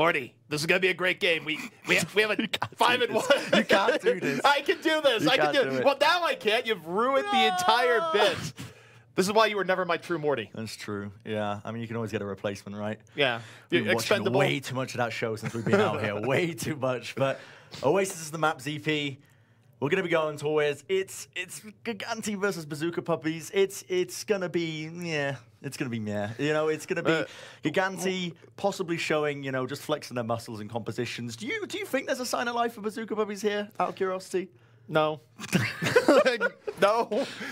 Morty, this is going to be a great game. We have a 5-1. You can't do this. I can do this. I can do it. Well, now I can't. You've ruined the entire bit. This is why you were never my true Morty. That's true. Yeah. I mean, you can always get a replacement, right? Yeah. We've been watching way too much of that show since we've been out here. Way too much. But Oasis is the map, ZP. We're going to be going towards, it's Gigantti versus Bazooka Puppiez. It's going to be, yeah, it's going to be meh. You know, it's going to be Gigantti possibly showing, you know, just flexing their muscles and compositions. Do you think there's a sign of life for Bazooka Puppiez here, out of curiosity? No. No.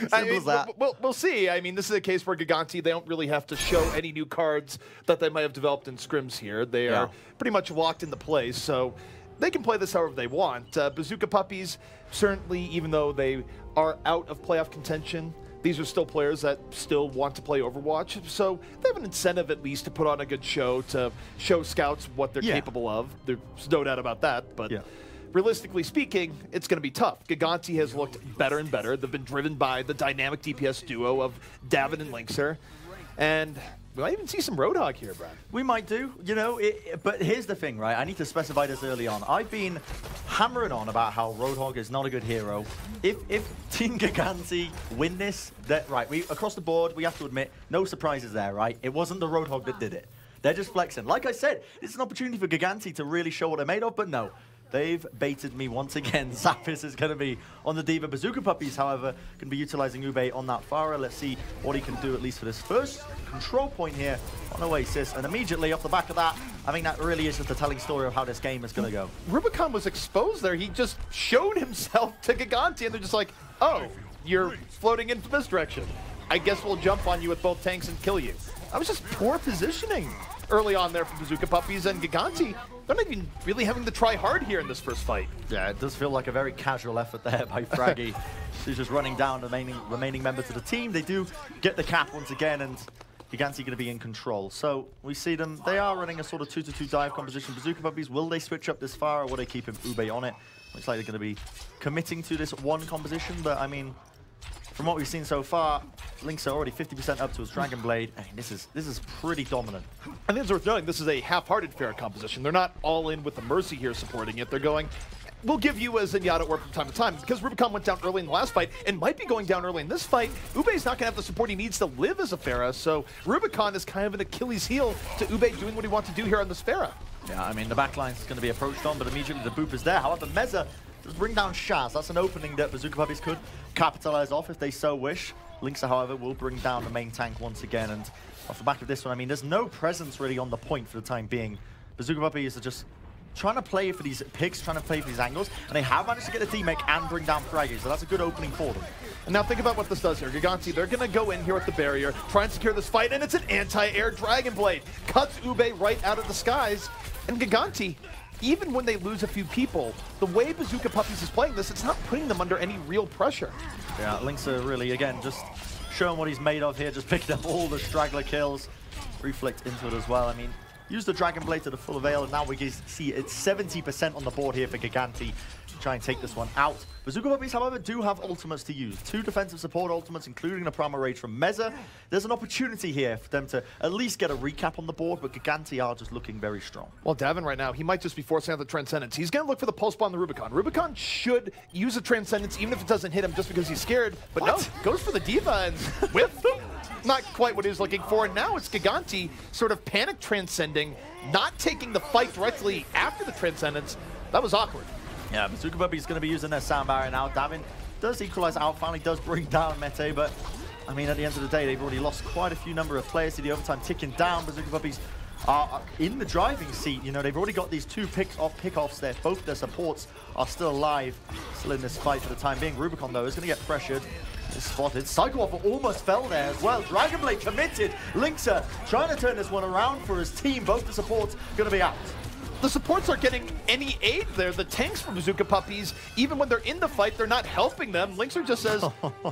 Simple as that. We'll see. I mean, this is a case where Gigantti, they don't really have to show any new cards that they might have developed in scrims here. They are pretty much locked into place, so they can play this however they want. Bazooka Puppiez, certainly, even though they are out of playoff contention, these are still players that still want to play Overwatch. So they have an incentive at least to put on a good show, to show scouts what they're capable of. There's no doubt about that. But realistically speaking, it's going to be tough. Gigantti has looked better and better. They've been driven by the dynamic DPS duo of Davin and Linkser. And we might even see some Roadhog here, Bren. We might do, you know, but here's the thing, right? I need to specify this early on. I've been hammering on about how Roadhog is not a good hero. If Team Gigantti win this, across the board, we have to admit, no surprises there, right? It wasn't the Roadhog that did it. They're just flexing. Like I said, it's an opportunity for Gigantti to really show what they're made of, but no. They've baited me once again. Zapis is going to be on the Diva. Bazooka Puppiez, however, going to be utilizing Ube on that Pharah. Let's see what he can do, at least for this first control point here on Oasis. And immediately off the back of that, I think that really is just a telling story of how this game is going to go. Rubicon was exposed there. He just showed himself to Gigantti, and they're just like, oh, you're floating in from this direction. I guess we'll jump on you with both tanks and kill you. That was just poor positioning early on there from Bazooka Puppiez, and Gigantti, they're not even really having to try hard here in this first fight. Yeah, it does feel like a very casual effort there by Fraggy. He's just running down the remaining members of the team. They do get the cap once again, and Gigantti going to be in control. So we see them, they are running a sort of 2-2 dive composition. Bazooka Puppiez, will they switch up this far, or will they keep him Ube on it? Looks like they're going to be committing to this one composition, but I mean, from what we've seen so far, Link's are already 50% up to his Dragon Blade. I mean, this is pretty dominant. I think it's worth noting, this is a half-hearted fair composition. They're not all in with the Mercy here supporting it. They're going, we'll give you a Zenyatta Orb from time to time. Because Rubicon went down early in the last fight and might be going down early in this fight, Ube's not going to have the support he needs to live as a Pharah. So Rubicon is kind of an Achilles heel to Ube doing what he wants to do here on this Pharah. Yeah, I mean, the backline is going to be approached on, but immediately the boop is there. However, Meza does bring down Shaz. That's an opening that Bazooka Puppiez could capitalize off if they so wish. Linkser, however, will bring down the main tank once again, and off the back of this one, I mean, there's no presence really on the point for the time being. Bazooka Puppiez are just trying to play for these picks, trying to play for these angles, and they have managed to get a teammate and bring down Fraggy, so that's a good opening for them. And now think about what this does here. Gigantti, they're going to go in here with the barrier, try and secure this fight, and it's an anti-air Dragon Blade. Cuts Ube right out of the skies, and Gigantti, even when they lose a few people, the way Bazooka Puppiez is playing this, it's not putting them under any real pressure. Yeah, Linkser really, again, just showing what he's made of here, just picking up all the straggler kills, reflect into it as well. I mean, use the Dragon Blade to the full avail, and now we can see it's 70% on the board here for Gigantti to try and take this one out. Bazooka Puppiez, however, do have ultimates to use. 2 defensive support ultimates, including the Primal Rage from Meza. There's an opportunity here for them to at least get a recap on the board, but Gigantti are just looking very strong. Well, Davin right now, he might just be forcing out the Transcendence. He's going to look for the Pulse Bomb on the Rubicon. Rubicon should use a Transcendence even if it doesn't hit him just because he's scared. But no, goes for the Diva and whiff. Not quite what he was looking for. And now it's Gigantti sort of panic transcending, not taking the fight directly after the Transcendence. That was awkward. Yeah, Bazooka Puppiez is going to be using their sound barrier now. Davin does equalize out, finally does bring down Mete, but I mean, at the end of the day, they've already lost quite a few number of players to the overtime ticking down. Bazooka Puppiez are in the driving seat. You know, they've already got these 2 pickoffs there. Both their supports are still alive, still in this fight for the time being. Rubicon, though, is going to get pressured. Is spotted. Psycho Waffle almost fell there as well. Dragon Blade committed. Linkser trying to turn this one around for his team. Both the supports going to be out. The supports aren't getting any aid there. The tanks from Bazooka Puppiez, even when they're in the fight, they're not helping them. Linkser just says,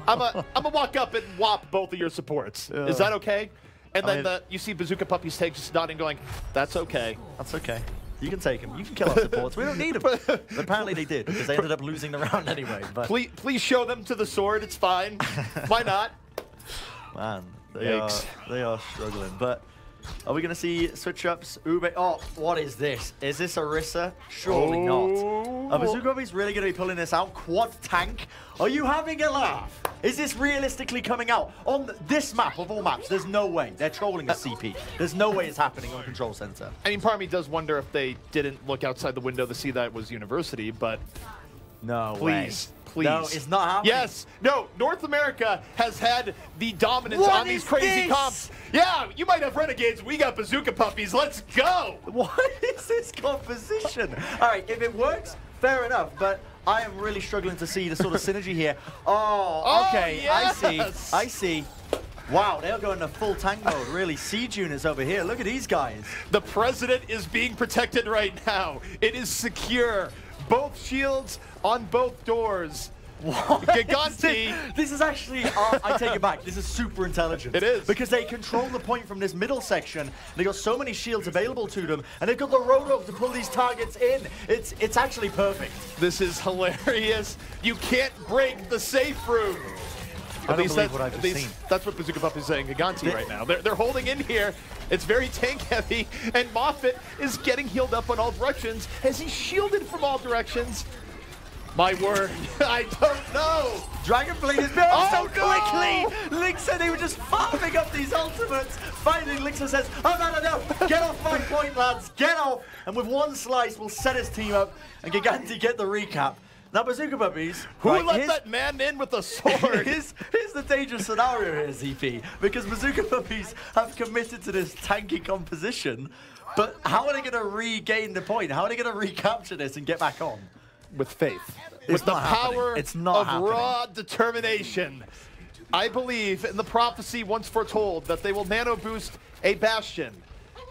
I'm a walk up and whop both of your supports. Is that okay? And then you see Bazooka Puppiez take just nodding going, that's okay. That's okay. You can take him. You can kill our supports. We don't need them. But apparently they did, because they ended up losing the round anyway. But please show them to the sword. It's fine. Why not? Man, they are struggling. But Are we going to see switch-ups? Ube. Oh, what is this? Is this Orisa? Surely not. Are Bazooka Puppiez really going to be pulling this out? Quad tank? Are you having a laugh? Is this realistically coming out? On this map of all maps, there's no way. They're trolling a CP. There's no way it's happening on Control Center. I mean, part of me does wonder if they didn't look outside the window to see that it was University, but no please. way. Please. No, it's not happening. Yes. No, North America has had the dominance on these crazy comps. Yeah, you might have Renegades. We got Bazooka Puppiez. Let's go. What is this composition? All right, if it works, fair enough, but I am really struggling to see the sort of synergy here. Oh, okay. Yes. I see. Wow, they're going to full tank mode, really. Siege units over here. Look at these guys. The president is being protected right now. It is secure. Both shields on both doors. What? Gigantti. This is actually, I take it back, this is super intelligent. It is. Because they control the point from this middle section. They got so many shields available to them, and they've got the Roadhog to pull these targets in. It's actually perfect. This is hilarious. You can't break the safe room. At least that's what Bazooka Puppiez is saying Gigantti right now. They're holding in here. It's very tank heavy, and Moffett is getting healed up on all directions as he's shielded from all directions. My word, I don't know. Dragonblade is built so quickly. Link said they were just farming up these ultimates. Finally, Lixer says, "I've had enough. Get off my point, lads. Get off." And with one slice, we'll set his team up and Gigantti get the recap. Now, Bazooka Puppiez. Who let that man in with a sword? Here's the dangerous scenario here, ZP, because Bazooka Puppiez have committed to this tanky composition, but how are they going to regain the point? How are they going to recapture this and get back on? With faith. With the power of raw determination. I believe in the prophecy once foretold that they will nano boost a Bastion,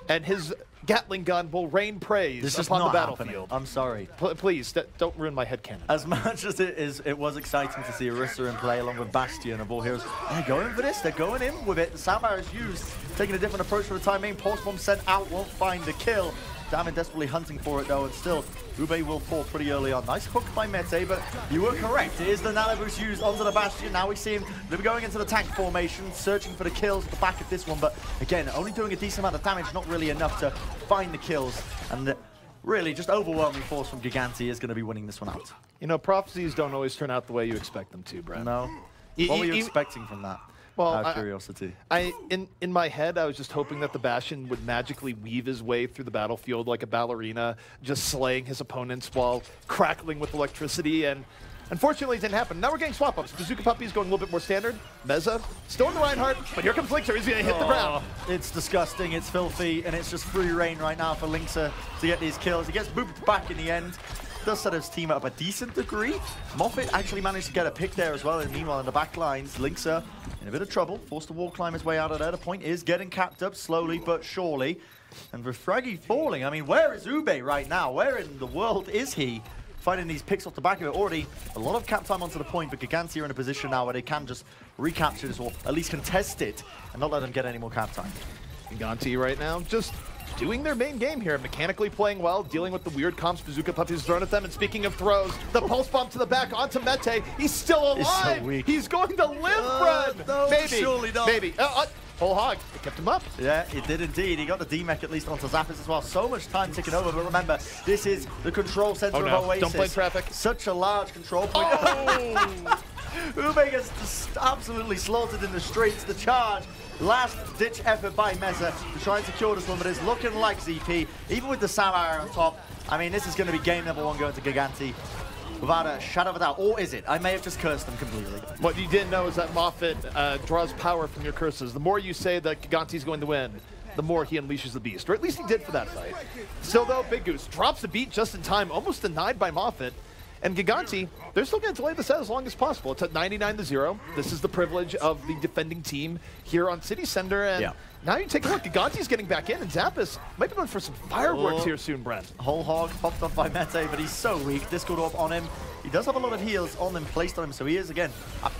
and his Gatling gun will rain praise upon the battlefield. I'm sorry. Please, don't ruin my headcanon. As much as it was exciting to see Orisa in play along with Bastion of all heroes, they're going for this. They're going in with it. The Sapphire is used, taking a different approach for the time being. Pulse bomb sent out, won't find the kill. Damon desperately hunting for it though, and still, Ube will fall pretty early on. Nice hook by Mete, but you were correct. It is the nano boost used onto the Bastion. Now we see him going into the tank formation, searching for the kills at the back of this one, but again, only doing a decent amount of damage, not really enough to find the kills. And really, just overwhelming force from Gigantti is going to be winning this one out. You know, prophecies don't always turn out the way you expect them to, Bren. No. What were you expecting from that? Well, out of curiosity. In my head, I was just hoping that the Bastion would magically weave his way through the battlefield like a ballerina, just slaying his opponents while crackling with electricity, and unfortunately it didn't happen. Now we're getting swap-ups. Bazooka Puppiez going a little bit more standard. Meza, still in the Reinhardt, but here comes Linkser. He's going to hit the ground. It's disgusting, it's filthy, and it's just free reign right now for Linkser to get these kills. He gets booped back in the end. Does set his team up a decent degree. Moffett actually managed to get a pick there as well, and meanwhile in the back lines, Linkser in a bit of trouble, forced to wall climb his way out of there. The point is getting capped up slowly but surely. And with Fraggy falling, I mean, where is Ube right now? Where in the world is he? Finding these picks off the back of it. Already a lot of cap time onto the point, but Gigantti are in a position now where they can just recapture this, or at least contest it, and not let them get any more cap time. Gigantti right now just doing their main game here, mechanically playing well, dealing with the weird comps Bazooka Puppiez has thrown at them. And speaking of throws, the pulse bomb to the back onto Mete. He's still alive. He's so weak. He's going to live, Bren. No, maybe, surely not. Maybe. Whole hog. It kept him up. Yeah, it did indeed. He got the D-Mech at least onto Zappis as well. So much time ticking over, but remember, this is the control center of Oasis. Don't play traffic. Such a large control point. Oh! Ube gets just absolutely slaughtered in the streets. The charge. Last-ditch effort by Meza to try and secure this one, but it's looking like ZP, even with the Sapphire on top. I mean, this is going to be game number one going to Gigantti without a shadow of a doubt. Or is it? I may have just cursed them completely. What you didn't know is that Moffett draws power from your curses. The more you say that Gigantti's going to win, the more he unleashes the beast. Or at least he did for that fight. Still, though, Big Goose drops the beat just in time, almost denied by Moffett. And Gigantti, they're still going to delay this out as long as possible. It's at 99-0. This is the privilege of the defending team here on City Center. And now you take a look. Gigantti's getting back in, and Zappis might be going for some fireworks here soon, Bren. Whole hog popped up by Mete, but he's so weak. Discord Orb on him. He does have a lot of heals on him, placed on him, so he is, again,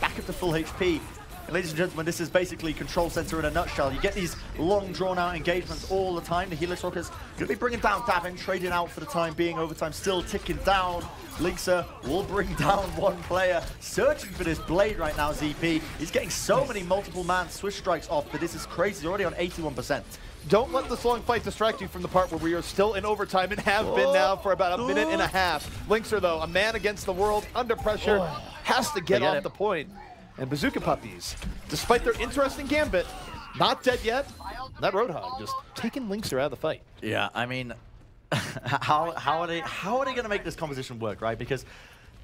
back up to full HP. And ladies and gentlemen, this is basically Control Center in a nutshell. You get these long, drawn-out engagements all the time. The Helix Rockers going to be bringing down Davin, trading out for the time being. Overtime still ticking down. Linkser will bring down one player. Searching for this blade right now, ZP. He's getting so many multiple-man swish strikes off, but this is crazy. He's already on 81%. don't let this long fight distract you from the part where we are still in overtime and have been now for about a minute and a half. Linkser, though, a man against the world, under pressure, has to get off the point. And Bazooka Puppiez, despite their interesting gambit, not dead yet. That Roadhog just taking Linkser out of the fight. Yeah, I mean, how are they going to make this composition work, right? Because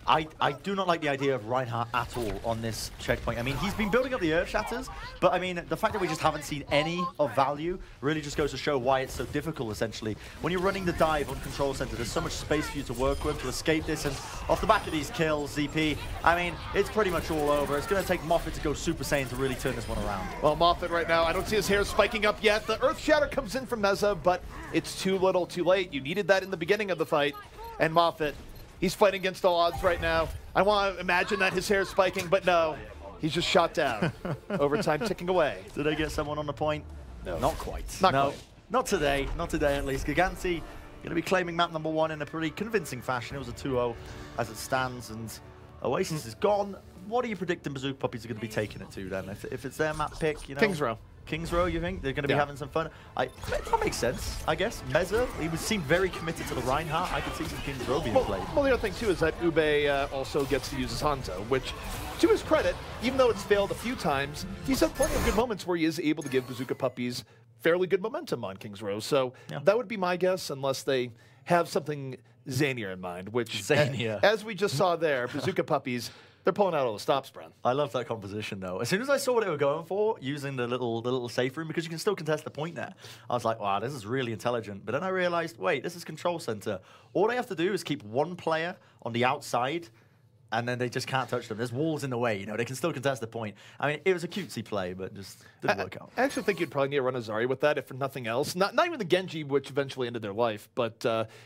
I do not like the idea of Reinhardt at all on this checkpoint. I mean, he's been building up the Earth Shatters, but I mean, the fact that we just haven't seen any of value really just goes to show why it's so difficult, essentially. When you're running the dive on Control Center, there's so much space for you to work with, to escape this, and off the back of these kills, ZP, I mean, it's pretty much all over. It's going to take Moffat to go Super Saiyan to really turn this one around. Well, Moffat right now, I don't see his hair spiking up yet. The Earth Shatter comes in from Meza, but it's too little, too late. You needed that in the beginning of the fight, and Moffat, he's fighting against all odds right now. I want to imagine that his hair is spiking, but no. He's just shot down. Overtime ticking away. Did they get someone on the point? No. Not quite. Not quite. Not today. Not today, at least. Gigantti going to be claiming map number 1 in a pretty convincing fashion. It was a 2-0 as it stands, and Oasis is gone. What are you predicting Bazooka Puppiez are going to be taking it to, then? If it's their map pick, you know? Kings Row. Kings Row, you think? They're going to be having some fun? That makes sense, I guess. Meza, he seemed very committed to the Reinhardt. I could see some Kings Row being played. Well, the other thing, too, is that Ube also gets to use his Hanzo, which, to his credit, even though it's failed a few times, he's had plenty of good moments where he is able to give Bazooka Puppiez fairly good momentum on Kings Row. So that would be my guess, unless they have something zanier in mind, which, as we just saw there, Bazooka Puppiez, they're pulling out all the stops, Bren. I love that composition, though. As soon as I saw what they were going for, using the little safe room, because you can still contest the point there, I was like, wow, this is really intelligent. But then I realized, wait, this is Control Center. All they have to do is keep one player on the outside, and then they just can't touch them. There's walls in the way, you know. They can still contest the point. I mean, it was a cutesy play, but just didn't work out. I actually think you'd probably need to run a Zarya with that, if for nothing else. Not even the Genji, which eventually ended their life, but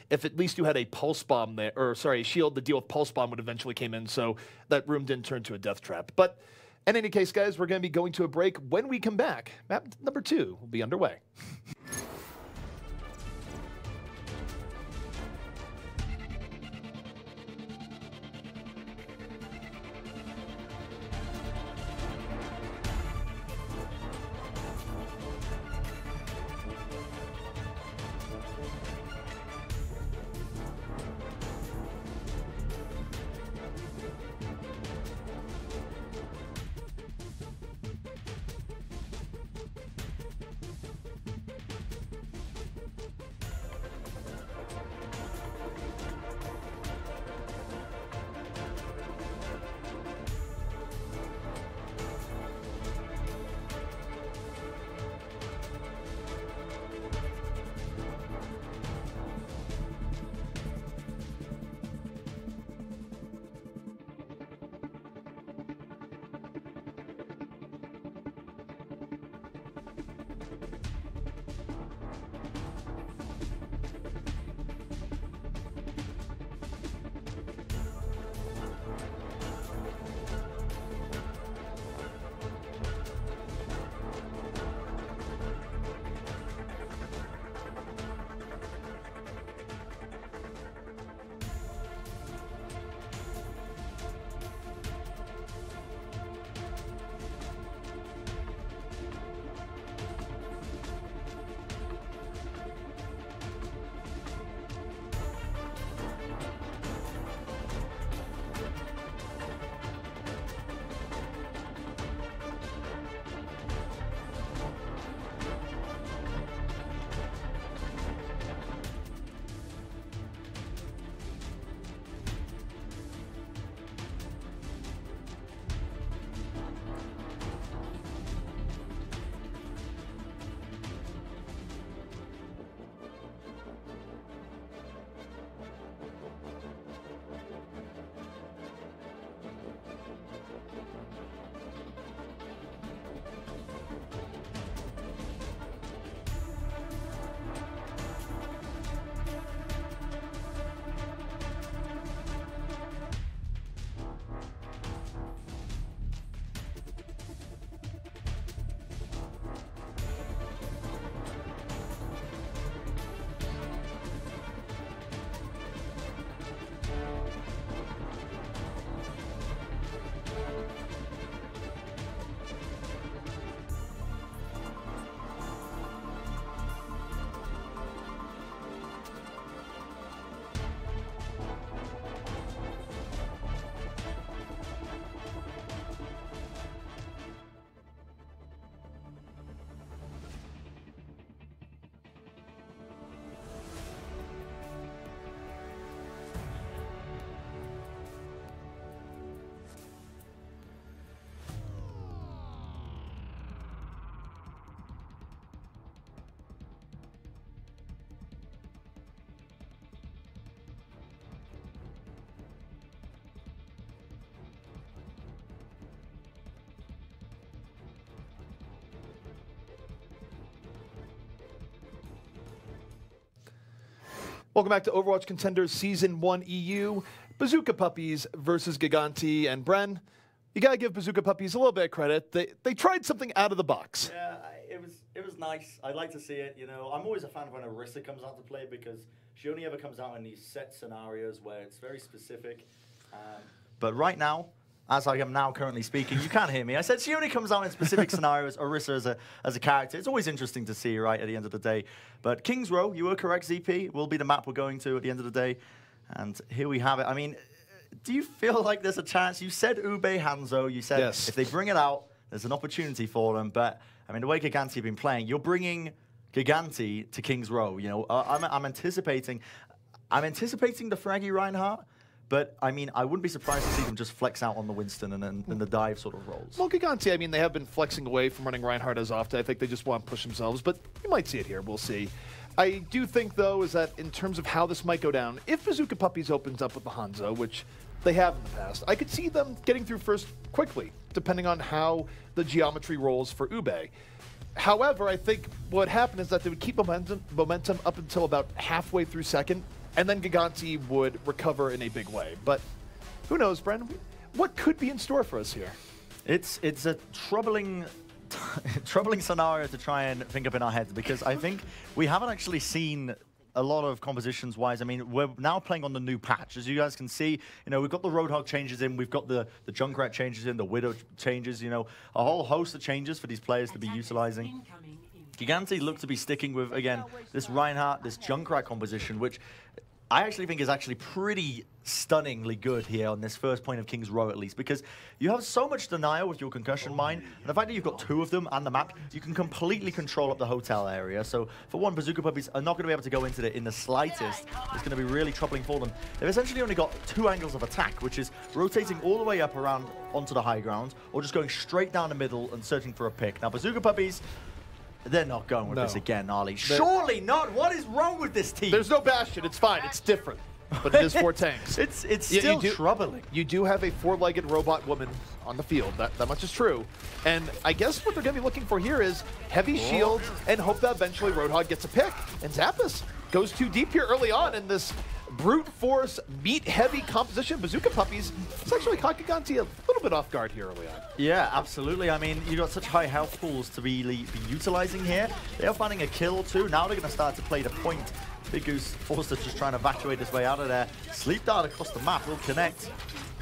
if at least you had a Pulse Bomb there, or sorry, a shield to deal with Pulse Bomb would eventually came in, so that room didn't turn to a death trap. But in any case, guys, we're going to be going to a break. When we come back, map number 2 will be underway. Welcome back to Overwatch Contenders Season 1 EU. Bazooka Puppiez versus Gigantti and Bren. You gotta give Bazooka Puppiez a little bit of credit. They tried something out of the box. Yeah, it was nice. I'd like to see it. You know, I'm always a fan of when Orisa comes out to play because she only ever comes out in these set scenarios where it's very specific. But right now, as I am now currently speaking, you can't hear me. I said she only comes out in specific scenarios, Orisa as a character. It's always interesting to see, right, at the end of the day. But King's Row, you were correct, ZP, will be the map we're going to at the end of the day. And here we have it. I mean, do you feel like there's a chance? You said Ube Hanzo. You said yes. If they bring it out, there's an opportunity for them. But, I mean, the way Gigantti have been playing, you're bringing Gigantti to King's Row. You know, I'm anticipating the Fraggy Reinhardt. But, I mean, I wouldn't be surprised to see them just flex out on the Winston and the dive sort of roles. Well, Gigantti, I mean, they have been flexing away from running Reinhardt as often. I think they just want to push themselves, but you might see it here. We'll see. I do think, though, is that in terms of how this might go down, if Bazooka Puppiez opens up with the Hanzo, which they have in the past, I could see them getting through first quickly, depending on how the geometry rolls for Ube. However, I think what would happen is that they would keep momentum up until about halfway through second, and then Gigantti would recover in a big way. But who knows, Bren? What could be in store for us here? It's a troubling scenario to try and think up in our heads, because I think we haven't actually seen a lot of compositions-wise. I mean, we're now playing on the new patch. As you guys can see, you know, we've got the Roadhog changes in, we've got the Junkrat changes in, the Widow changes, you know, a whole host of changes for these players to be utilizing. Gigantti look to be sticking with, again, this Reinhardt, this Junkrat composition, which I actually think is actually pretty stunningly good here on this first point of King's Row, at least, because you have so much denial with your concussion mine, and the fact that you've got two of them on the map, you can completely control up the hotel area. So, for one, Bazooka Puppiez are not going to be able to go into it in the slightest. It's going to be really troubling for them. They've essentially only got two angles of attack, which is rotating all the way up around onto the high ground, or just going straight down the middle and searching for a pick. Now, Bazooka Puppiez, they're not going with this again, Ollie. Surely not. What is wrong with this team? There's no Bastion. It's fine. It's different. But it is 4 tanks. It's still troubling. You do have a 4-legged robot woman on the field. That much is true. And I guess what they're going to be looking for here is heavy shields and hope that eventually Roadhog gets a pick. And Zappos goes too deep here early on in this brute force, meat-heavy composition. Bazooka Puppiez, it's actually caught Gigantti a little bit off guard here early on. Yeah, absolutely. I mean, you got such high health pools to be utilizing here. They are finding a kill or two. Now they're going to start to play the point. Big Goose forced to just trying to evacuate his way out of there. Sleep dart across the map will connect.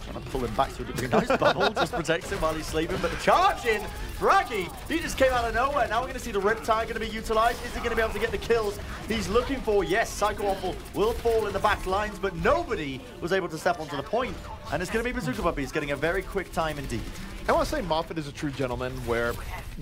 Trying to pull him back to a degree. Nice bubble, just protects him while he's sleeping. But the charge in, Fraggy, he just came out of nowhere. Now we're going to see the Riptide going to be utilized. Is he going to be able to get the kills he's looking for? Yes, Psycho Waffle will fall in the back lines, but nobody was able to step onto the point. And it's going to be Bazooka Puppiez getting a very quick time indeed. I want to say Moffat is a true gentleman where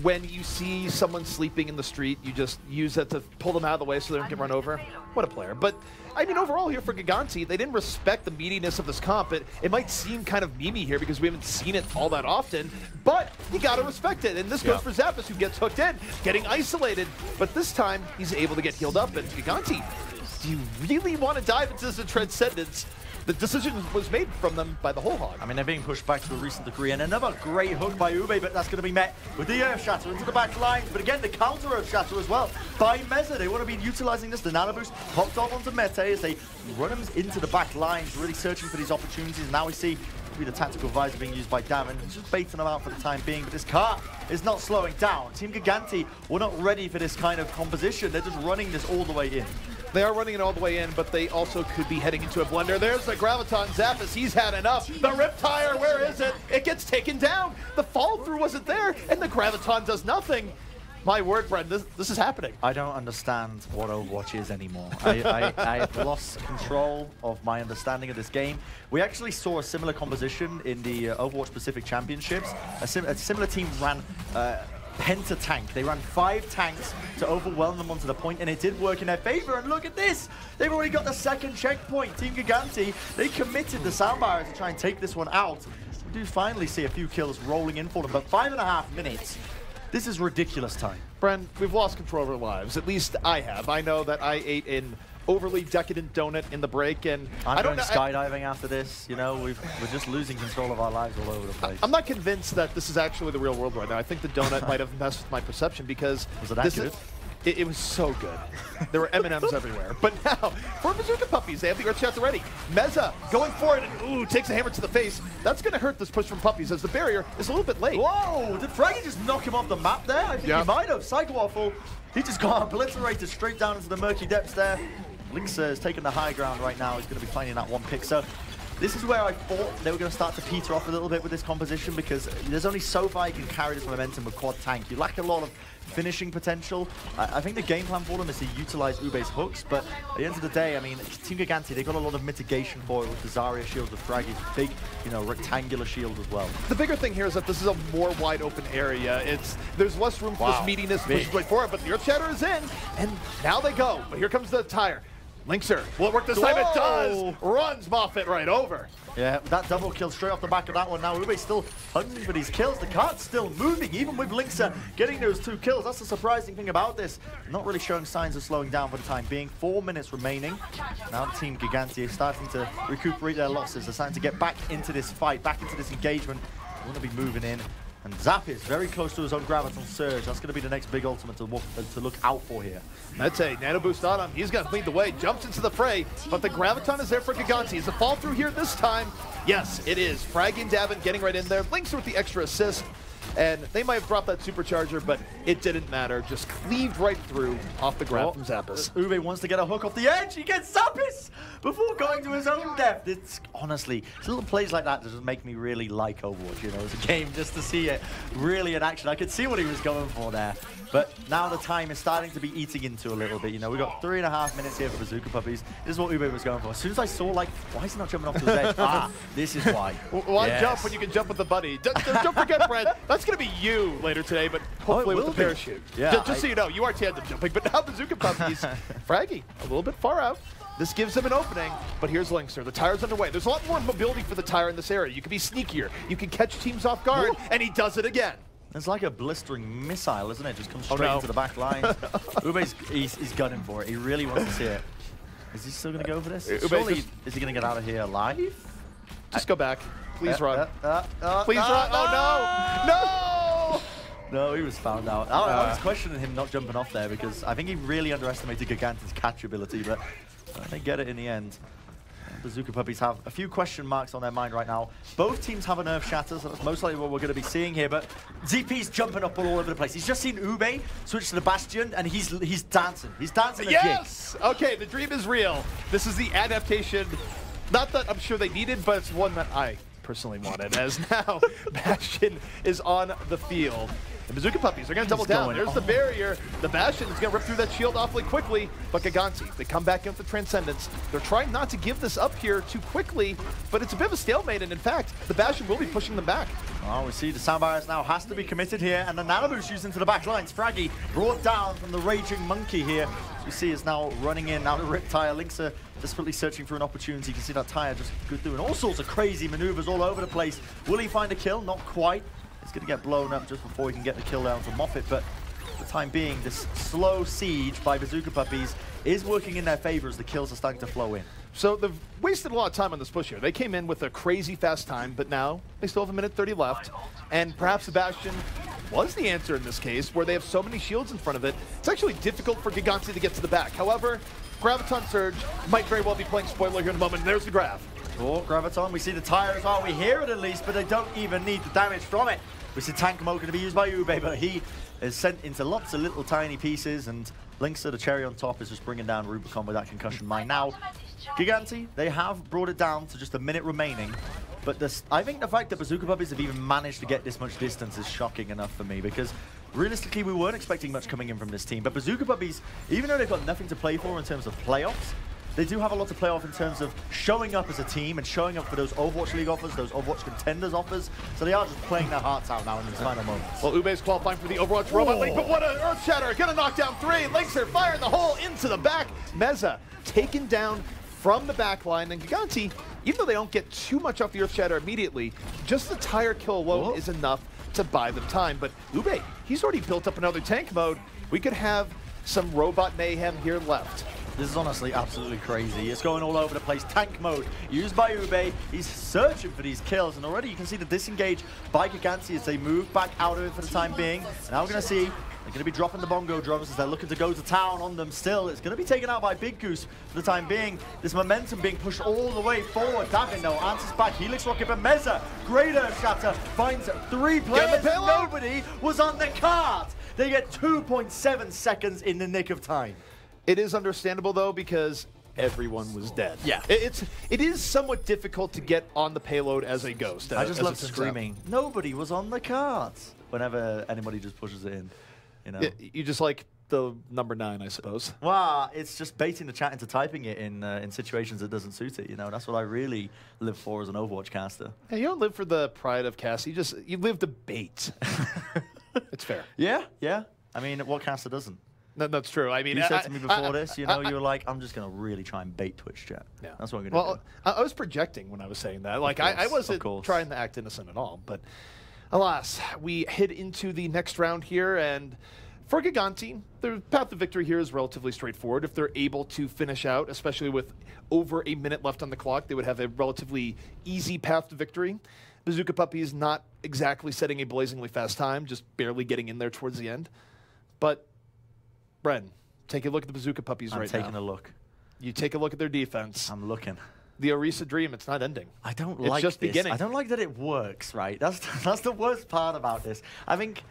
when you see someone sleeping in the street, you just use that to pull them out of the way so they don't get run over. What a player. But, I mean, overall here for Gigantti, they didn't respect the meatiness of this comp. It might seem kind of memey here because we haven't seen it all that often, but you got to respect it. And this goes for Zappos, who gets hooked in, getting isolated. But this time, he's able to get healed up. And Gigantti, do you really want to dive into this Transcendence? The decision was made from them by the whole hog. I mean, they're being pushed back to a recent degree, and another great hook by Ube, but that's going to be met with the Earth Shatter into the back lines. But again, the counter Earth Shatter as well by Meza. They want to be utilizing this. The Nano Boost popped off onto Mete as they run him into the back lines, really searching for these opportunities. Now we see the tactical visor being used by Davin. He's just baiting them out for the time being, but this car is not slowing down. Team Gigantti were not ready for this kind of composition. They're just running this all the way in. They are running it all the way in, but they also could be heading into a blender. There's the Graviton Zappos. He's had enough. The Riptire, where is it? It gets taken down. The follow-through wasn't there, and the Graviton does nothing. My word, Bren, this is happening. I don't understand what Overwatch is anymore. I've lost control of my understanding of this game. We actually saw a similar composition in the Overwatch Pacific Championships. A similar team ran Penta-tank. They ran 5 tanks to overwhelm them onto the point, and it did work in their favor. And look at this! They've already got the second checkpoint. Team Gigantti, they committed the soundbar to try and take this one out. We do finally see a few kills rolling in for them, but 5.5 minutes. This is ridiculous time. Bren, we've lost control of our lives. At least I have. I know that I ate an overly decadent donut in the break, and I'm going skydiving after this. You know, we're just losing control of our lives all over the place. I'm not convinced that this is actually the real world right now. I think the donut might have messed with my perception because was it accurate? It was so good. There were M&Ms everywhere. But now, for Bazooka Puppiez, they have the Earth Shots already. Meza going for it, and ooh, takes a hammer to the face. That's going to hurt this push from Puppiez as the barrier is a little bit late. Whoa! Did Fraggy just knock him off the map there? I think he might have. Psycho Waffle, he just got obliterated straight down into the murky depths there. Lynx is taking the high ground right now. He's going to be finding that one pick. So this is where I thought they were going to start to peter off a little bit with this composition, because there's only so far you can carry this momentum with quad tank. You lack a lot of finishing potential. I think the game plan for them is to utilize Ube's hooks, but at the end of the day, I mean, Team Gigantti, they got a lot of mitigation for it with the Zarya shield, with Fraggy's big, you know, rectangular shield as well. The bigger thing here is that this is a more wide open area. There's less room for this meatiness to push his way forward, but the Earth Shatter is in, and now they go. But here comes the tire. Linkser, will it work this time? It does! Runs Moffett right over. Yeah, that double kill straight off the back of that one. Now Ube's still hunting for these kills. The cart's still moving, even with Linkser getting those 2 kills. That's the surprising thing about this. Not really showing signs of slowing down for the time being. 4 minutes remaining. Now Team Gigantti is starting to recuperate their losses. They're starting to get back into this fight, back into this engagement. They want to be moving in. And Zap is very close to his own Graviton Surge. That's going to be the next big ultimate to look out for here. That's a nano boost on him. He's going to lead the way, jumps into the fray, but the Graviton is there for Gigantti. Is the fall through here this time? Yes, it is. Frag and Davin getting right in there. Linkser with the extra assist. And they might have dropped that supercharger, but it didn't matter. Just cleaved right through off the grab from Zappis. Ube wants to get a hook off the edge. He gets Zappis before going to his own death. It's honestly, it's little plays like that just make me really like Overwatch, you know, as a game, just to see it really in action. I could see what he was going for there. But now the time is starting to be eating into a little bit. You know, we got 3.5 minutes here for Bazooka Puppiez. This is what Ube was going for. As soon as I saw, like, why is he not jumping off to his edge? This is why. Why jump when you can jump with the buddy? Don't forget, Bren, that's going to be you later today, but hopefully with the parachute. Yeah, just so you know, you are tandem jumping, but now Bazooka Puppiez, Fraggy, a little bit far out. This gives him an opening, but here's Linkser. The tire's underway. There's a lot more mobility for the tire in this area. You can be sneakier. You can catch teams off guard, and he does it again. It's like a blistering missile, isn't it? Just comes straight into the back line. Ube's he's gunning for it. He really wants to see it. Is he still going to go for this? Surely, is he going to get out of here alive? Just go back. Please run. Please run. Oh, no! No, he was found out. I was questioning him not jumping off there because I think he really underestimated Gigantti's catch ability, but they get it in the end. Bazooka Puppiez have a few question marks on their mind right now. Both teams have an Earth Shatter, so that's most likely what we're going to be seeing here, but ZP's jumping up all over the place. He's just seen Ube switch to the Bastion, and he's dancing. He's dancing a jig. Okay, the dream is real. This is the adaptation, not that I'm sure they needed, but it's one that I personally wanted, as now Bastion is on the field. The Bazooka Puppiez are going to double down. There's the barrier. The Bastion is going to rip through that shield awfully quickly. But Gigantti, they come back in with the Transcendence. They're trying not to give this up here too quickly, but it's a bit of a stalemate. And in fact, the Bastion will be pushing them back. Oh, we see the Sound Barriers now has to be committed here. And the Nano Boost used into the back lines. Fraggy brought down from the Raging Monkey here. As we see is now running in out of Rip Tire. Linkser desperately searching for an opportunity. You can see that Tire just doing all sorts of crazy maneuvers all over the place. Will he find a kill? Not quite. He's going to get blown up just before he can get the kill down to Moffett, but for the time being, this slow siege by Bazooka Puppiez is working in their favor as the kills are starting to flow in. So they've wasted a lot of time on this push here. They came in with a crazy fast time, but now they still have 1:30 left, and perhaps the Bastion was the answer in this case, where they have so many shields in front of it. It's actually difficult for Gigantti to get to the back. However, Graviton Surge might very well be playing spoiler here in a moment. There's the grab. Oh, Graviton, we see the tire as well. We hear it at least, but they don't even need the damage from it. We see tank mode going to be used by Ube, but he is sent into lots of little tiny pieces, and Linkser, the cherry on top, is just bringing down Rubicon with that concussion mine. Now, Gigantti, they have brought it down to just a minute remaining, but I think the fact that Bazooka Puppiez have even managed to get this much distance is shocking enough for me, because realistically, we weren't expecting much coming in from this team. But Bazooka Puppiez, even though they've got nothing to play for in terms of playoffs, they do have a lot to play off in terms of showing up as a team and showing up for those Overwatch League offers, those Overwatch Contenders offers. So they are just playing their hearts out now in these final moments. Well, Ube's qualifying for the Overwatch Robot League, but what an Earth Shatter! Gonna knock down 3. Linkser firing the hole into the back. Meza taken down from the back line, and Gigantti, even though they don't get too much off the Earth Shatter immediately, just the tire kill alone is enough to buy them time. But Ube, he's already built up another tank mode. We could have some robot mayhem here left. This is honestly absolutely crazy. It's going all over the place. Tank mode used by Ube. He's searching for these kills, and already you can see the disengage by Gigantti as they move back out of it for the time being. Now we're going to see They're going to be dropping the bongo drums as they're looking to go to town on them still. It's going to be taken out by Big Goose for the time being. This momentum being pushed all the way forward. Davin, though, answers back. Helix Rocket, but Meza, great Earth Shatter, finds 3 players. Nobody was on the cart. They get 2.7 seconds in the nick of time. It is understandable, though, because everyone was dead. Yeah. It is somewhat difficult to get on the payload as a ghost. I just love screaming, nobody was on the cards, whenever anybody just pushes it in. You know? You just like the number 9, I suppose. Well, it's just baiting the chat into typing it in situations that doesn't suit it. You know, that's what I really live for as an Overwatch caster. Yeah, you don't live for the pride of casting. You live to bait. It's fair. Yeah, yeah. I mean, what caster doesn't? No, that's true. I mean, you said to me before this, you know, you were like, I'm just going to really try and bait Twitch chat. Yeah. That's what I'm going to do. Well, I was projecting when I was saying that. Like, I wasn't trying to act innocent at all. But alas, we head into the next round here. And for Gigantti, the path to victory here is relatively straightforward. If they're able to finish out, especially with over a minute left on the clock, they would have a relatively easy path to victory. Bazooka Puppiez not exactly setting a blazingly fast time, just barely getting in there towards the end. But Bren, take a look at the Bazooka Puppiez right now. I'm taking a look. You take a look at their defense. I'm looking. The Orisa dream, it's not ending. I don't like this. It's just beginning. I don't like that it works, right? That's the worst part about this. I think...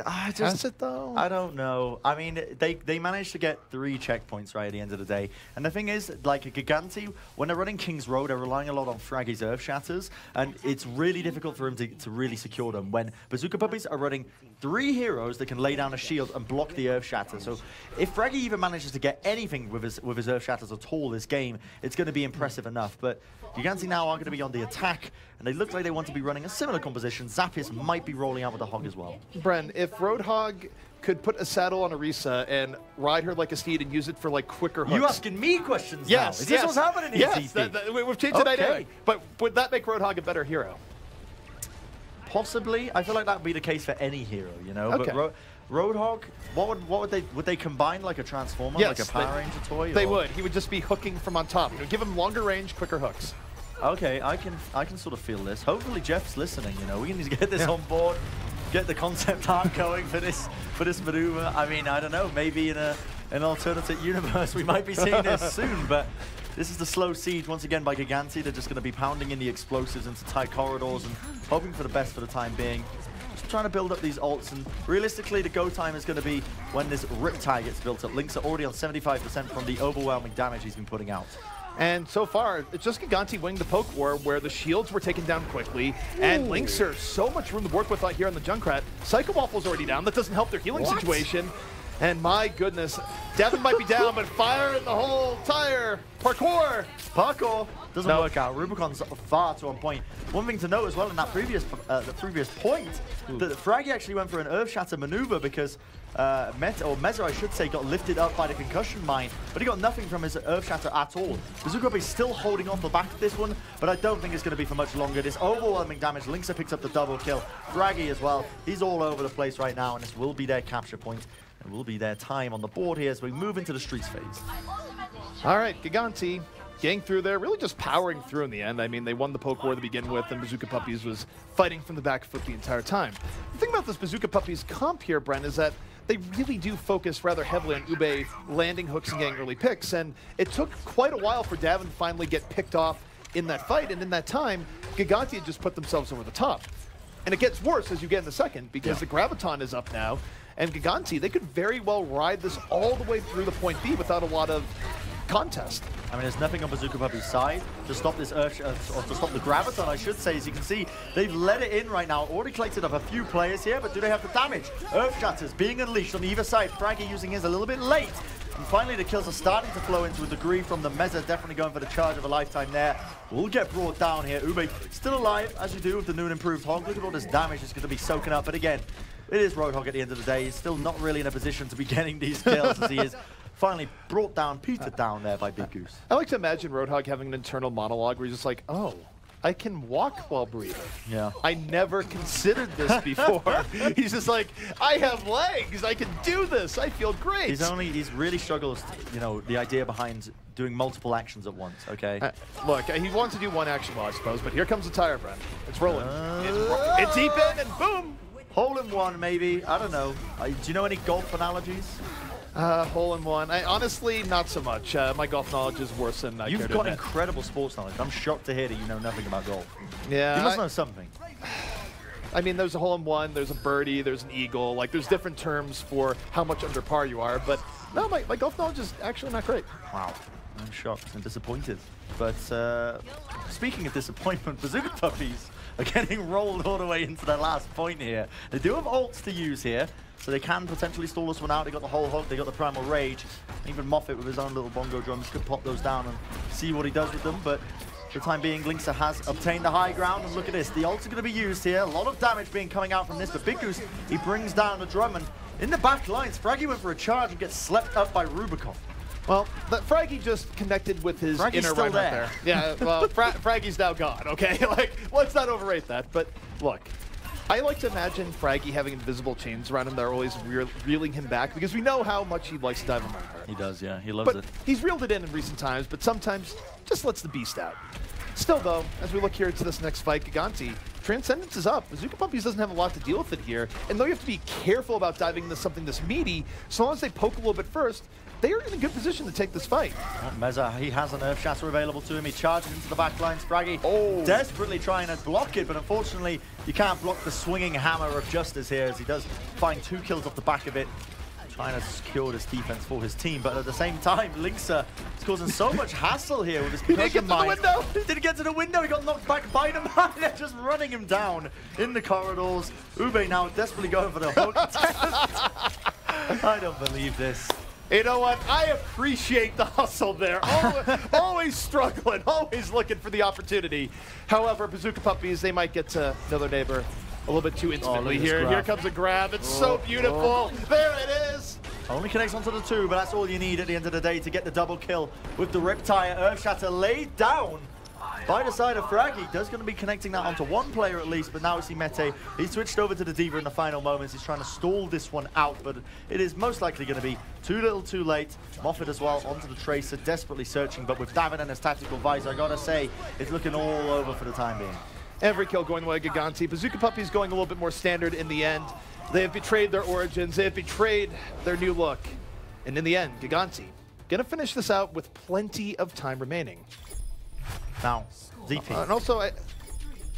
Has it, though? I don't know. I mean, they managed to get 3 checkpoints right at the end of the day. And the thing is, like a Gigantti, when they're running King's Road, they're relying a lot on Fraggy's Earth Shatters. And it's really difficult for him to really secure them. When Bazooka Puppiez are running 3 heroes that can lay down a shield and block the Earth Shatter. So if Fraggy even manages to get anything with his Earth Shatters at all this game, it's going to be impressive enough. But Gigantti now are going to be on the attack, and they look like they want to be running a similar composition. Zappius might be rolling out with the Hog as well. Bren, if Roadhog could put a saddle on Orisa and ride her like a steed and use it for like quicker hooks. You asking me questions yes, now? Is this what's happening here? Yes, we've changed the dynamic. But would that make Roadhog a better hero? Possibly. I feel like that would be the case for any hero, you know. Okay. But Roadhog, what would they combine like a Transformer, yes, like a Power Ranger toy? They would. He would just be hooking from on top. You know, give him longer range, quicker hooks. Okay, I can sort of feel this. Hopefully Jeff's listening. You know, we need to get this on board, get the concept art going for this maneuver. I mean, I don't know. Maybe in an alternate universe we might be seeing this soon, but. This is the slow siege once again by Gigantti. They're just going to be pounding in the explosives into tight corridors and hoping for the best for the time being. Just trying to build up these ults, and realistically the go time is going to be when this Riptide gets built up. Lynx are already on 75% from the overwhelming damage he's been putting out. And so far, it's just Gigantti winning the poke war where the shields were taken down quickly, and Lynx are so much room to work with out here on the Junkrat. Psycho Waffle's already down. That doesn't help their healing situation. And my goodness, Davin might be down, but fire in the whole tire. Parkour doesn't work out. Rubicon's far too on point. One thing to note as well in that previous point, that Fraggy actually went for an Earth Shatter maneuver because Meza, I should say, got lifted up by the concussion mine, but he got nothing from his Earth Shatter at all. Bazooka is still holding off the back of this one, but I don't think it's going to be for much longer. This overwhelming damage, Lynxa picks up the double kill. Fraggy as well, he's all over the place right now, and this will be their capture point. And will be their time on the board here as we move into the streets phase. All right, Gigantti getting through there, really just powering through in the end. I mean, they won the poke war to begin with, and Bazooka Puppiez was fighting from the back foot the entire time. The thing about this Bazooka Puppiez comp here, Bren, is that they really do focus rather heavily on Ube landing hooks and getting early picks, and it took quite a while for Davin to finally get picked off in that fight, and in that time, Gigantti had just put themselves over the top. And it gets worse as you get in the second, because the Graviton is up now, and Gigantti, they could very well ride this all the way through the point B without a lot of contest. I mean, there's nothing on Bazooka Puppy's side to stop this or to stop the Graviton, I should say. As you can see, they've let it in right now. Already collected up a few players here, but do they have the damage? Earth Shatters being unleashed on either side. Fraggy using his a little bit late. And finally, the kills are starting to flow into a degree from the Meza, definitely going for the charge of a lifetime there. Will get brought down here. Ube still alive, as you do with the new and improved Hog. Look at all this damage it's going to be soaking up. But again, it is Roadhog at the end of the day. He's still not really in a position to be getting these kills as he is finally brought down, petered down there by Big Goose. I like to imagine Roadhog having an internal monologue where he's just like, oh, I can walk while breathing. Yeah. I never considered this before. He's just like, I have legs. I can do this. I feel great. He's really struggles, you know, the idea behind doing multiple actions at once, okay? Look, he wants to do one action, well, I suppose, but here comes the tire, Bren. It's rolling. It's deep in, and boom! Hole in one, maybe. I don't know. Do you know any golf analogies? Hole in one. Honestly, not so much. My golf knowledge is worse than I care to You've got admit. incredible sports knowledge. I'm shocked to hear that you know nothing about golf. Yeah. You must know something. I mean, there's a hole in one, there's a birdie, there's an eagle. Like, there's different terms for how much under par you are. But no, my golf knowledge is actually not great. Wow. I'm shocked and disappointed. But speaking of disappointment, Bazooka Puppiez are getting rolled all the way into their last point here. They do have ults to use here, so they can potentially stall this one out. They got the whole hook, they got the Primal Rage. Even Moffat with his own little bongo drums could pop those down and see what he does with them. But for the time being, Linksa has obtained the high ground. And look at this, the ults are going to be used here. A lot of damage being coming out from this, but Big Goose, he brings down the drum. And in the back lines, Fraggy went for a charge and gets slept up by Rubicon. Well, Fraggy just connected with his Fraggy's inner still rhyme right there. Yeah, well, Fraggy's now gone, okay? Like, let's not overrate that. But look, I like to imagine Fraggy having invisible chains around him that are always reeling him back, because we know how much he likes to dive on Reinhardt. He does, yeah. He loves it. He's reeled it in recent times, but sometimes just lets the beast out. Still, though, as we look here to this next fight, Gigantti, Transcendence is up. Bazooka Puppiez doesn't have a lot to deal with it here. And though you have to be careful about diving into something this meaty, so long as they poke a little bit first, they are in a good position to take this fight. Well, Meza, he has an Earth Shatter available to him. He charges into the back lines. Fraggy desperately trying to block it, but unfortunately, you can't block the swinging hammer of justice here, as he does find 2 kills off the back of it, trying to secure this defense for his team. But at the same time, Linksa is causing so much hassle here with his percussion mine. He didn't get to the window. He got knocked back by the mine. They're just running him down in the corridors. Ube now desperately going for the hook. I don't believe this. You know what? I appreciate the hustle there. Always struggling, always looking for the opportunity. However, Bazooka Puppiez, they might get to another neighbor a little bit too intimately here. Here comes a grab. It's so beautiful. There it is. Only connects onto the 2, but that's all you need at the end of the day to get the double kill with the Riptire. Earth Shatter laid down by the side of Fraggy. Does going to be connecting that onto 1 player at least, but now we see Mete. He switched over to the D.Va in the final moments. He's trying to stall this one out, but it is most likely going to be too little too late. Moffat as well onto the Tracer, desperately searching, but with Davin and his tactical visor, I gotta say, it's looking all over for the time being. Every kill going the way of Gigantti. Bazooka Puppiez going a little bit more standard in the end. They have betrayed their origins. They have betrayed their new look. And in the end, Gigantti gonna finish this out with plenty of time remaining. Now, ZP. And also,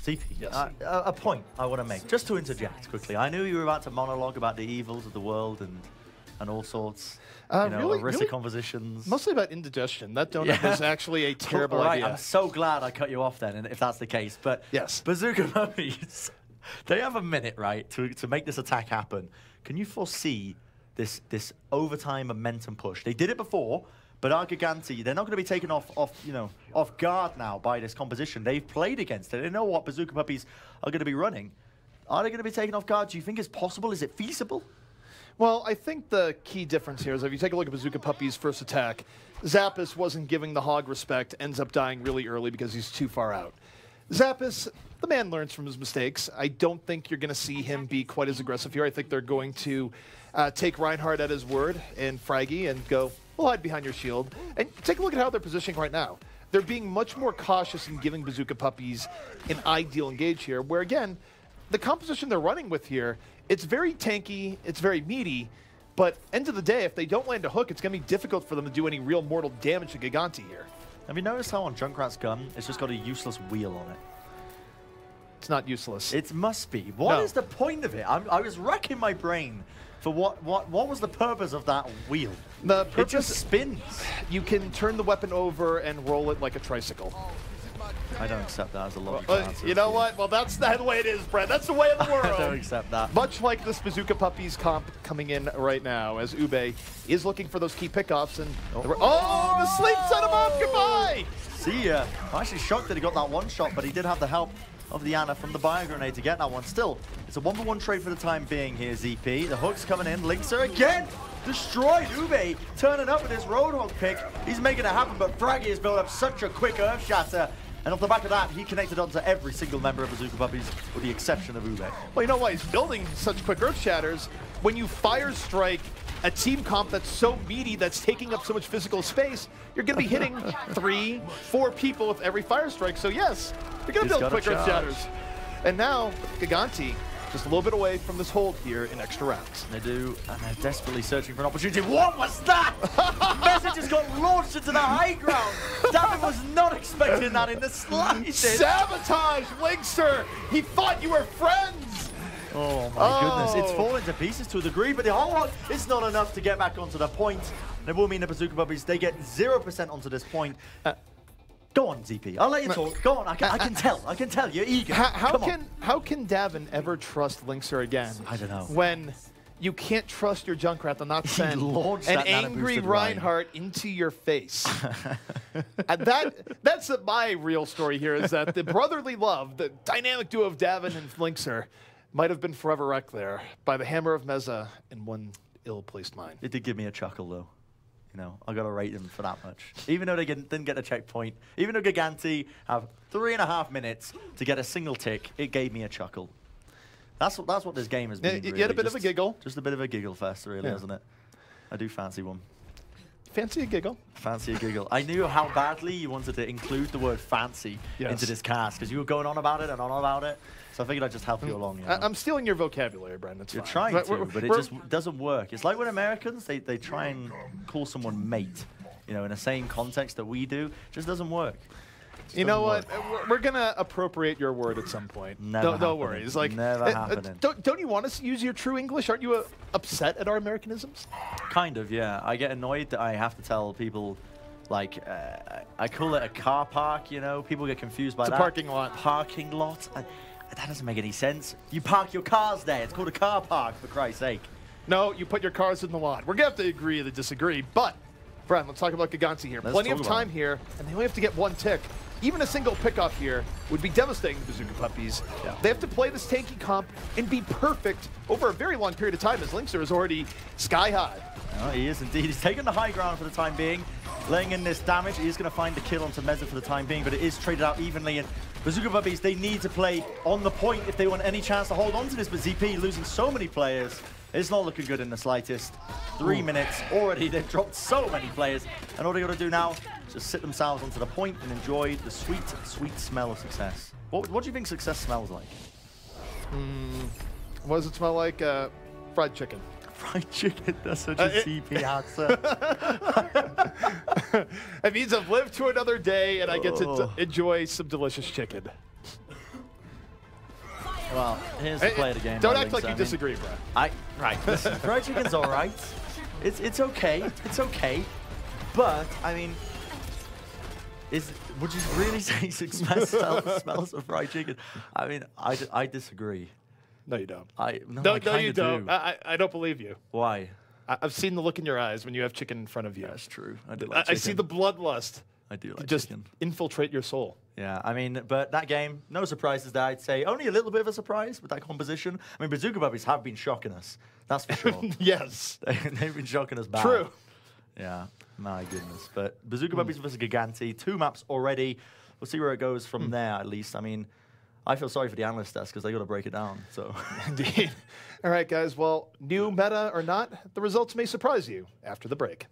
ZP, yes. A point I want to make, just to interject quickly. I knew you were about to monologue about the evils of the world and all sorts, really compositions. Mostly about indigestion. That donut was actually a terrible idea. I'm so glad I cut you off then, if that's the case. But yes, Bazooka Puppiez, they have a minute, right, to make this attack happen. Can you foresee this overtime momentum push? They did it before. But our Gigantti, they're not going to be taken off guard now by this composition. They've played against it. They know what Bazooka Puppiez are going to be running. Are they going to be taken off guard? Do you think it's possible? Is it feasible? Well, I think the key difference here is if you take a look at Bazooka Puppiez's first attack, Zappis wasn't giving the hog respect, ends up dying really early because he's too far out. Zappis, the man learns from his mistakes. I don't think you're going to see him be quite as aggressive here. I think they're going to take Reinhardt at his word and Fraggy and go, we'll hide behind your shield. And take a look at how they're positioning right now. They're being much more cautious in giving Bazooka Puppiez an ideal engage here, where again, the composition they're running with here, it's very tanky, it's very meaty, but end of the day, if they don't land a hook, it's going to be difficult for them to do any real mortal damage to Gigantti here. Have you noticed how on Junkrat's gun, it's just got a useless wheel on it? It's not useless. It must be. What is the point of it? I was racking my brain for what was the purpose of that wheel? The purpose, it just spins. You can turn the weapon over and roll it like a tricycle. I don't accept that as a logical answer. You know what? Well, that's the way it is, Bren. That's the way of the world. I don't accept that. Much like this Bazooka Puppiez comp coming in right now, as Ube is looking for those key pickoffs. And the sleep set him up. Goodbye. See ya. I'm actually shocked that he got that one shot, but he did have the help of the Ana from the bio grenade to get that one. Still, it's a 1v1 trade for the time being here, ZP. The hook's coming in. Linksa again. Destroyed. Ube turning up with his Roadhog pick. He's making it happen, but Fraggy has built up such a quick Earth Shatter. And off the back of that, he connected onto every single member of Bazooka Puppiez, with the exception of Ube. Well, you know why he's building such quick Earth Shatters? When you fire strike a team comp that's so meaty, that's taking up so much physical space, you're going to be hitting 3, 4 people with every fire strike. So yes, you're going to build quick Earth Shatters. And now, Gigantti, just a little bit away from this hold here in extra rounds. They do, and they're desperately searching for an opportunity. What was that? Message just got launched into the high ground. Davin was not expecting that in the slightest. Sabotage, Linkster. He thought you were friends. Oh my goodness, it's falling to pieces to a degree, but the whole lot is not enough to get back onto the point. And it will mean the Bazooka Puppies, they get 0% onto this point. Go on, ZP. I'll let you talk. Go on. I can tell. You're eager. How can Davin ever trust Linkster again? I don't know. When you can't trust your Junkrat to not send an angry Reinhardt into your face. That's my real story here, is that the brotherly love, the dynamic duo of Davin and Linkster, might have been forever wrecked there by the hammer of Meza in one ill-placed mind. It did give me a chuckle, though. You know, I got to rate them for that much. Even though they didn't get a checkpoint, even though Gigantti have 3.5 minutes to get a single tick, it gave me a chuckle. That's what this game has been. You had a bit of a giggle. Just a bit of a giggle fest, really, isn't it? I do fancy one. Fancy a giggle? Fancy a giggle. I knew how badly you wanted to include the word fancy into this cast, because you were going on about it and on about it. So I figured I'd just help you along. You know? I'm stealing your vocabulary, Bren. You're trying to, but it just doesn't work. It's like when Americans, they try and call someone mate, you know, in the same context that we do. It just doesn't work. You know what? We're going to appropriate your word at some point. Don't worry. It's like, never happening. Don't you want us to use your true English? Aren't you upset at our Americanisms? Kind of, yeah. I get annoyed that I have to tell people, like, I call it a car park, you know? People get confused by that. It's a parking lot. Parking lot. That doesn't make any sense. You park your cars there. It's called a car park, for Christ's sake. No, you put your cars in the lot. We're going to have to agree to disagree, but, Bren, let's talk about Gigantti here. Plenty of time here, and they only have to get one tick. Even a single pickoff here would be devastating to Bazooka Puppies. Yeah. They have to play this tanky comp and be perfect over a very long period of time, as Linkster is already sky high. Oh, he is indeed. He's taking the high ground for the time being, laying in this damage. He is going to find the kill onto Meza for the time being, but it is traded out evenly. And Bazooka Puppies, they need to play on the point if they want any chance to hold on to this. But ZP losing so many players, it's not looking good in the slightest. 3 minutes already, they've dropped so many players. And all they got to do now is just sit themselves onto the point and enjoy the sweet, sweet smell of success. What do you think success smells like? What does it smell like? Fried chicken. Fried chicken, that's such a CP answer. It means I've lived to another day and I get to enjoy some delicious chicken. Well, here's the play of the game. Don't act like you disagree, Brad. Right, listen, fried chicken's all right. It's okay. It's okay. But, I mean, would you really say success smells of fried chicken? I mean, I disagree. No, you don't. No, you don't. I don't believe you. Why? I've seen the look in your eyes when you have chicken in front of you. That's true. I do like chicken. I see the bloodlust. I do like just chicken. Infiltrate your soul. Yeah, I mean, but that game, no surprises there, I'd say. Only a little bit of a surprise with that composition. I mean, Bazooka Puppies have been shocking us. That's for sure. Yes. They've been shocking us bad. True. Yeah, my goodness. But Bazooka Puppies versus Gigantti, 2 maps already. We'll see where it goes from there, at least. I mean, I feel sorry for the analyst desk because they got to break it down. So, indeed. All right, guys. Well, new meta or not, the results may surprise you after the break.